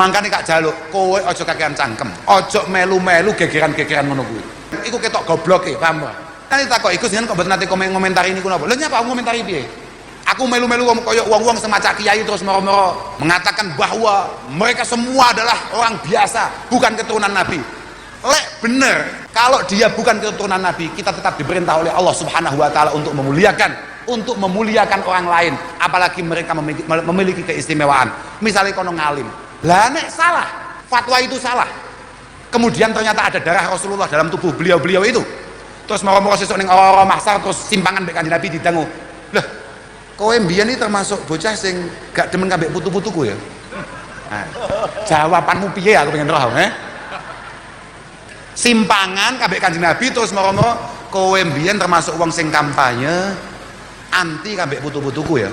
Mangkane Kak Jaluk, kowe aja kakean cangkem, aja melu-melu gegeran-gegeran ngono kuwi. Iku ketok gobloke, paham ora? Kan takok iku jenengan kok mboten nate komentari niku napa? Lha nyapa aku komentari piye? Aku melu-melu koyo wong-wong semacam kiai terus moro-moro mengatakan bahwa mereka semua adalah orang biasa, bukan keturunan Nabi. Lek bener, kalau dia bukan keturunan Nabi, kita tetap diperintah oleh Allah Subhanahu wa taala untuk memuliakan orang lain, apalagi mereka memiliki keistimewaan. Misalnya kono ngalim. Lah nek salah, fatwa itu salah. Kemudian ternyata ada darah Rasulullah dalam tubuh beliau itu. Terus moro-moro sesuk ning ora mahsyar terus simpangan mbek Kanjeng Nabi didangu. Lah, kowe mbiyen iki termasuk bocah sing gak demen kambek putu-putuku ya? Nah, jawabanmu piye aku pengen roh, Simpangan kambek Kanjeng Nabi terus moro-moro kowe mbiyen termasuk wong sing kampanye anti kambek putu-putuku ya?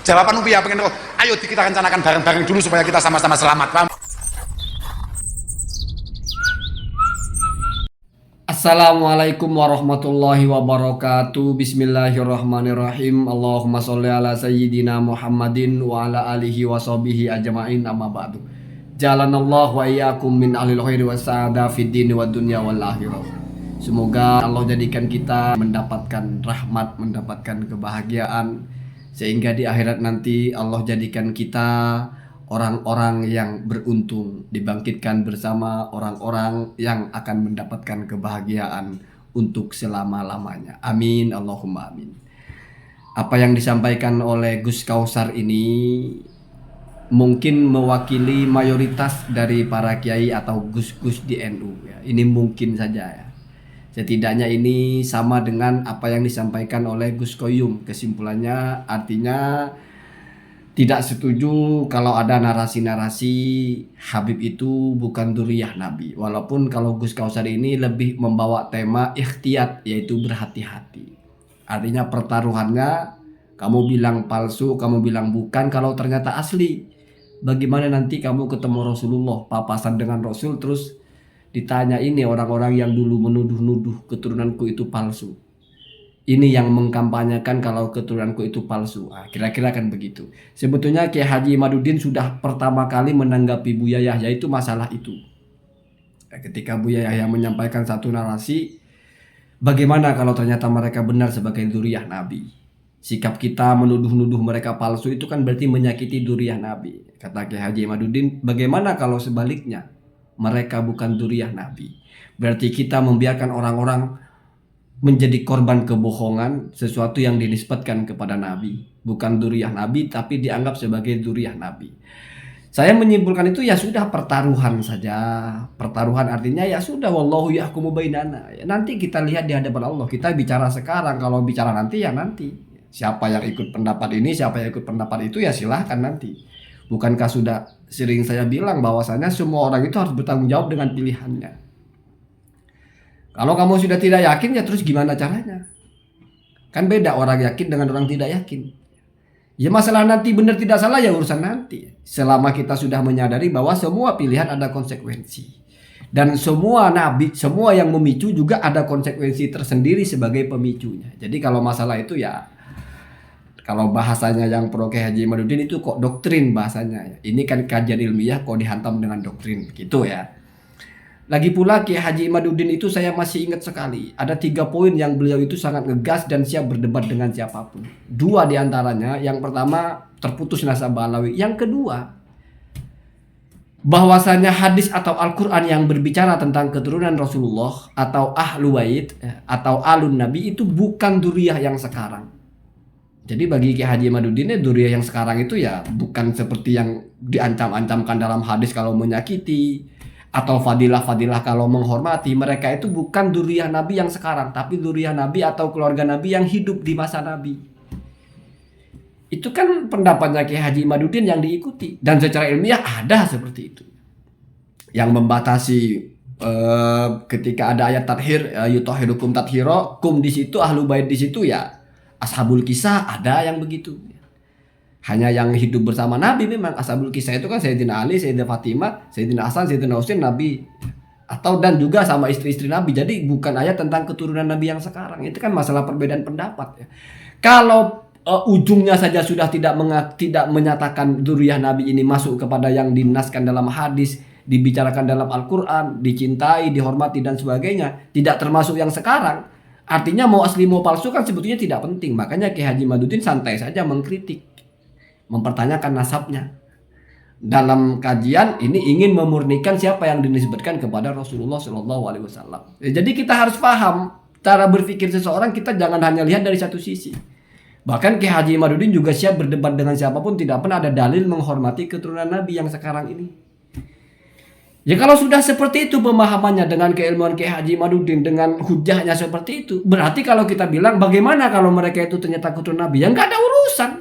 Jawabanmu piye pengen roh? Ayo kita rencanakan bareng-bareng dulu supaya kita sama-sama selamat, paham? Assalamualaikum warahmatullahi wabarakatuh. Bismillahirrahmanirrahim. Allahumma sholli ala sayyidina Muhammadin wa ala alihi wa sahbihi ajma'in, amma ba'du. Jalanallahu wa iyyakum min ahlil khairi wa sa'ada fid dini wa dunya wal akhirah. Semoga Allah jadikan kita mendapatkan rahmat, mendapatkan kebahagiaan, sehingga di akhirat nanti Allah jadikan kita orang-orang yang beruntung, dibangkitkan bersama orang-orang yang akan mendapatkan kebahagiaan untuk selama-lamanya. Amin, Allahumma amin. Apa yang disampaikan oleh Gus Kausar ini mungkin mewakili mayoritas dari para kiai atau gus-gus di NU ya. Ini mungkin saja ya. Setidaknya ini sama dengan apa yang disampaikan oleh Gus Koyum. Kesimpulannya artinya tidak setuju kalau ada narasi-narasi Habib itu bukan dzurriyyah Nabi. Walaupun kalau Gus Kausar ini lebih membawa tema ikhtiyat, yaitu berhati-hati. Artinya pertaruhannya, kamu bilang palsu, kamu bilang bukan, kalau ternyata asli. Bagaimana nanti kamu ketemu Rasulullah, papasan dengan Rasul, terus ditanya ini orang-orang yang dulu menuduh-nuduh keturunanku itu palsu. Ini yang mengkampanyekan kalau keturunanku itu palsu. Nah, kira-kira kan begitu. Sebetulnya Kiai Haji Imaduddin sudah pertama kali menanggapi Buya Yahya itu masalah itu. Ketika Buya Yahya menyampaikan satu narasi, bagaimana kalau ternyata mereka benar sebagai dzurriyyah Nabi? Sikap kita menuduh-nuduh mereka palsu itu kan berarti menyakiti dzurriyyah Nabi. Kata Kiai Haji Imaduddin, bagaimana kalau sebaliknya? Mereka bukan dzurriyyah Nabi. Berarti kita membiarkan orang-orang menjadi korban kebohongan, sesuatu yang dinisbatkan kepada Nabi, bukan dzurriyyah Nabi tapi dianggap sebagai dzurriyyah Nabi. Saya menyimpulkan itu ya sudah pertaruhan saja. Pertaruhan artinya ya sudah, wallahu yahkumu bainana. Nanti kita lihat di hadapan Allah. Kita bicara sekarang, kalau bicara nanti ya nanti. Siapa yang ikut pendapat ini, siapa yang ikut pendapat itu ya silahkan nanti. Bukankah sudah sering saya bilang bahwasanya semua orang itu harus bertanggung jawab dengan pilihannya. Kalau kamu sudah tidak yakin ya terus gimana caranya? Kan beda orang yakin dengan orang tidak yakin. Ya masalah nanti benar tidak salah ya urusan nanti. Selama kita sudah menyadari bahwa semua pilihan ada konsekuensi. Dan semua nabi, semua yang memicu juga ada konsekuensi tersendiri sebagai pemicunya. Jadi kalau masalah itu ya, kalau bahasanya yang pro Kiai Haji Imaduddin itu kok doktrin bahasanya. Ini kan kajian ilmiah kok dihantam dengan doktrin gitu ya. Lagi pula Kiai Haji Imaduddin itu saya masih ingat sekali. Ada 3 poin yang beliau itu sangat ngegas dan siap berdebat dengan siapapun. 2 diantaranya, yang pertama terputus nasabah alawi. Yang kedua, bahwasanya hadis atau Al-Quran yang berbicara tentang keturunan Rasulullah atau ahlu bait atau alun nabi itu bukan dzurriyyah yang sekarang. Jadi bagi Kiai Haji Imaduddin dzurriyyah yang sekarang itu ya bukan seperti yang diancam-ancamkan dalam hadis kalau menyakiti atau fadilah-fadilah kalau menghormati. Mereka itu bukan dzurriyyah Nabi yang sekarang, tapi dzurriyyah Nabi atau keluarga Nabi yang hidup di masa Nabi. Itu kan pendapatnya Kiai Haji Imaduddin yang diikuti, dan secara ilmiah ada seperti itu. Yang membatasi ketika ada ayat tathir, yutahhirukum tathira, kum di situ, ahlu bait di situ ya ashabul kisah, ada yang begitu. Hanya yang hidup bersama Nabi memang ashabul kisah itu kan Sayyidina Ali, Sayyidina Fatimah, Sayyidina Hasan, Sayyidina Husain, Nabi. Atau dan juga sama istri-istri Nabi. Jadi bukan ayat tentang keturunan Nabi yang sekarang. Itu kan masalah perbedaan pendapat ya. Kalau ujungnya saja sudah tidak menyatakan dzurriyyah Nabi ini masuk kepada yang dinaskan dalam hadis, dibicarakan dalam Al-Quran, dicintai, dihormati dan sebagainya, tidak termasuk yang sekarang. Artinya mau asli mau palsu kan sebetulnya tidak penting. Makanya Kiai Haji Madudin santai saja mengkritik, mempertanyakan nasabnya. Dalam kajian ini ingin memurnikan siapa yang dinisbatkan kepada Rasulullah SAW. Jadi kita harus paham cara berpikir seseorang, kita jangan hanya lihat dari satu sisi. Bahkan Kiai Haji Madudin juga siap berdebat dengan siapapun, tidak pernah ada dalil menghormati keturunan Nabi yang sekarang ini. Ya kalau sudah seperti itu pemahamannya dengan keilmuan Kiai Haji Madudin, dengan hujahnya seperti itu, berarti kalau kita bilang bagaimana kalau mereka itu ternyata keturunan Nabi, ya nggak ada urusan.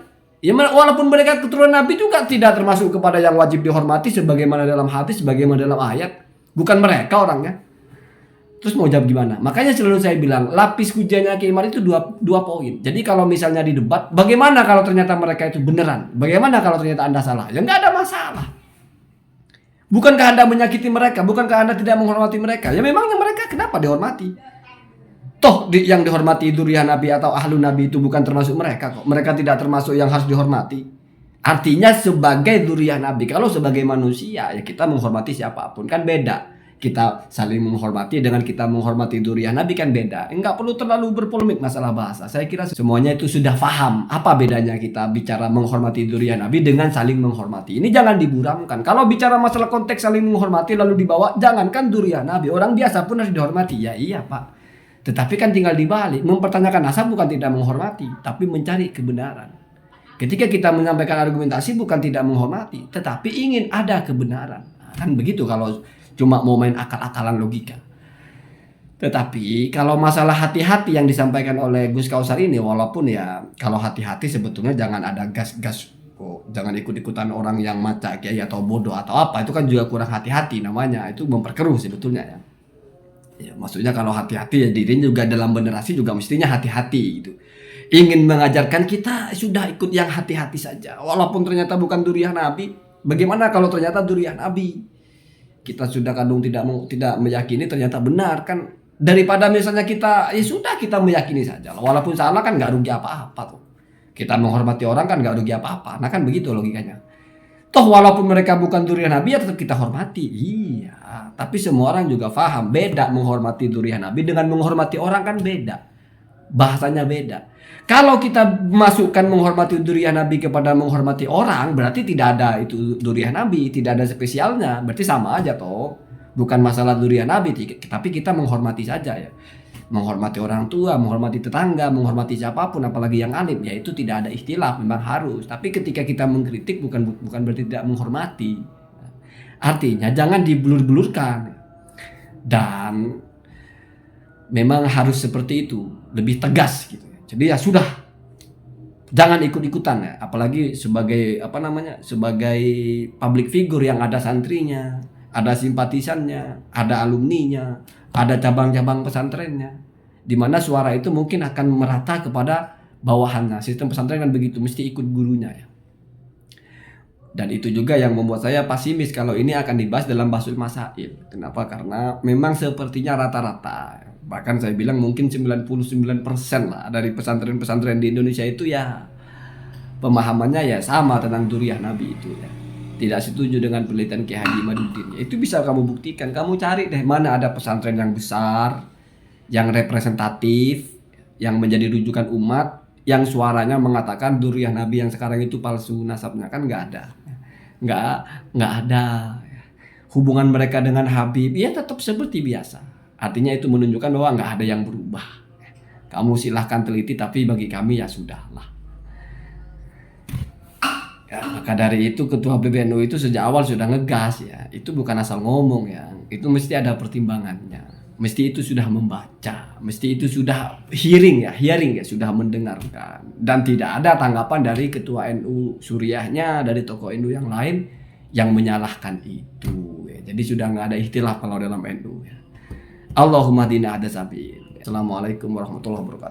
Ya walaupun mereka keturunan Nabi juga tidak termasuk kepada yang wajib dihormati sebagaimana dalam hadis, sebagaimana dalam ayat. Bukan mereka orangnya. Terus mau jawab gimana? Makanya selalu saya bilang lapis hujahnya Kiai Umar itu dua poin. Jadi kalau misalnya di debat, bagaimana kalau ternyata mereka itu beneran? Bagaimana kalau ternyata Anda salah? Ya nggak ada masalah. Bukankah Anda menyakiti mereka? Bukankah Anda tidak menghormati mereka? Ya memangnya mereka kenapa dihormati? Toh yang dihormati dzurriyyah Nabi atau ahlu Nabi itu bukan termasuk mereka kok. Mereka tidak termasuk yang harus dihormati. Artinya sebagai dzurriyyah Nabi. Kalau sebagai manusia ya kita menghormati siapapun kan beda. Kita saling menghormati dengan kita menghormati dzurriyyah Nabi kan beda. Enggak perlu terlalu berpolemik masalah bahasa. Saya kira semuanya itu sudah paham apa bedanya kita bicara menghormati dzurriyyah Nabi dengan saling menghormati. Ini jangan diburamkan. Kalau bicara masalah konteks saling menghormati lalu dibawa, jangankan dzurriyyah Nabi, orang biasa pun harus dihormati. Ya iya Pak. Tetapi kan tinggal dibalik, mempertanyakan nasab bukan tidak menghormati, tapi mencari kebenaran. Ketika kita menyampaikan argumentasi bukan tidak menghormati, tetapi ingin ada kebenaran. Kan begitu kalau cuma mau main akal-akalan logika. Tetapi kalau masalah hati-hati yang disampaikan oleh Gus Kausar ini, walaupun ya kalau hati-hati sebetulnya jangan ada gas-gas, jangan ikut-ikutan orang yang maca kiai atau bodoh atau apa, itu kan juga kurang hati-hati namanya, itu memperkeruh sebetulnya ya. Ya, maksudnya kalau hati-hati ya dirinya juga dalam generasi juga mestinya hati-hati gitu. Ingin mengajarkan kita sudah ikut yang hati-hati saja, walaupun ternyata bukan dzurriyyah Nabi. Bagaimana kalau ternyata dzurriyyah Nabi? Kita sudah kadung tidak meyakini ternyata benar kan, daripada misalnya kita ya sudah kita meyakini saja, walaupun salah kan nggak rugi apa-apa tuh. Kita menghormati orang kan nggak rugi apa-apa. Nah kan begitu logikanya. Toh walaupun mereka bukan dzurriyyah Nabi ya tetap kita hormati. Iya, tapi semua orang juga paham beda menghormati dzurriyyah Nabi dengan menghormati orang kan beda. Bahasanya beda. Kalau kita masukkan menghormati dzurriyyah Nabi kepada menghormati orang, berarti tidak ada itu dzurriyyah Nabi, tidak ada spesialnya. Berarti sama aja toh. Bukan masalah dzurriyyah Nabi, tapi kita menghormati saja ya. Menghormati orang tua, menghormati tetangga, menghormati siapapun, apalagi yang alim, ya itu tidak ada istilah, memang harus. Tapi ketika kita mengkritik bukan berarti tidak menghormati. Artinya jangan dibelur-belurkan. Dan memang harus seperti itu, lebih tegas gitu. Jadi ya sudah, jangan ikut-ikutan ya, apalagi sebagai sebagai public figure yang ada santrinya, ada simpatisannya, ada alumninya, ada cabang-cabang pesantrennya, di mana suara itu mungkin akan merata kepada bawahannya. Sistem pesantren kan begitu, mesti ikut gurunya ya. Dan itu juga yang membuat saya pesimis kalau ini akan dibahas dalam Basul Masail. Kenapa? Karena memang sepertinya rata-rata, bahkan saya bilang mungkin 99% lah dari pesantren-pesantren di Indonesia itu ya pemahamannya ya sama tentang dzurriyyah Nabi itu ya. Tidak setuju dengan penelitian Kiai Haji Madudin. Ya, itu bisa kamu buktikan. Kamu cari deh mana ada pesantren yang besar, yang representatif, yang menjadi rujukan umat, yang suaranya mengatakan dzurriyyah Nabi yang sekarang itu palsu nasabnya, kan nggak ada. Nggak ada. Hubungan mereka dengan Habib ya tetap seperti biasa. Artinya itu menunjukkan bahwa nggak ada yang berubah. Kamu silahkan teliti, tapi bagi kami ya sudahlah. Ya, maka dari itu Ketua PBNU itu sejak awal sudah ngegas ya. Itu bukan asal ngomong ya. Itu mesti ada pertimbangannya. Mesti itu sudah membaca. Mesti itu sudah hearing ya, sudah mendengarkan. Dan tidak ada tanggapan dari Ketua NU Suriahnya, dari tokoh NU yang lain yang menyalahkan itu. Ya. Jadi sudah nggak ada ikhtilaf kalau dalam NU ya. Allahumma dina ada sabil. Assalamualaikum warahmatullahi wabarakatuh.